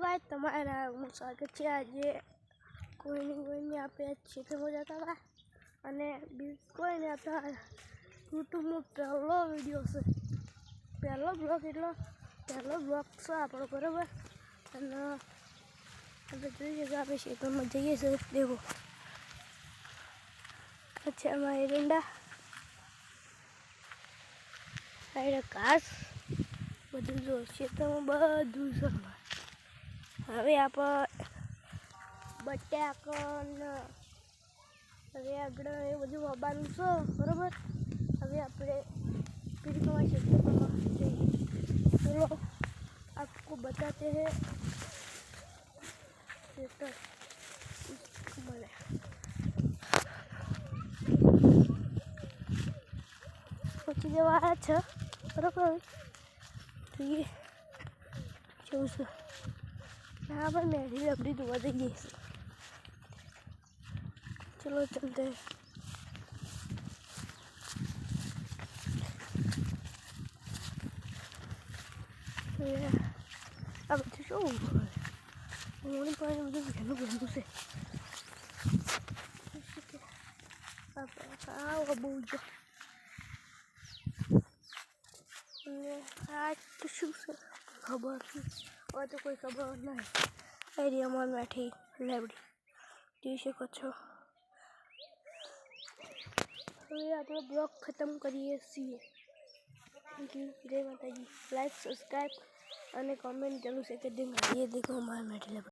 Guys તમારા સ્વાગત છે। આજે કોઈને આપણે ખેતરમાં જતા હતા અને કોઈને આપણા યુટ્યુબનો પહેલો વિડીયો છે, પહેલો બ્લોગ છે આપણો, બરાબર। અને આપણે જોઈએ કે આપણે ખેતરમાં જઈએ છીએ। દેખો અચ્છા અમારી એરંડા સાઈડ ઘાસ બધું જો ખેતરમાં બધું છે। હવે આપણે બટાકા હવે આગળ એ બધું વાવવાનું છે, બરાબર। હવે આપણે પીરીમાં ખેતરમાં જઈએ। ચલો आपको बताते हैं खेतर मैंने पहुंची जवाया है, बराबर। तो ये जो यहाँ पर मेरी लकड़ी धोआ देंगे। चलो चलते हैं। अब तो शो उन्होंने पानी मुझे घनों बंदू से अब आओ बोल जो आज तो शू से खबर और तो कोई खबर नहीं। एरिया में बैठी लेबड़ी जैसे कुछ હવે આપણે બ્લોગ ખતમ કરીએ છીએ। Thank you. જય માતાજી। લાઈક સબસ્ક્રાઈબ અને કમેન્ટ જરૂર से कर देंगे। ये देखो हमारा मेटल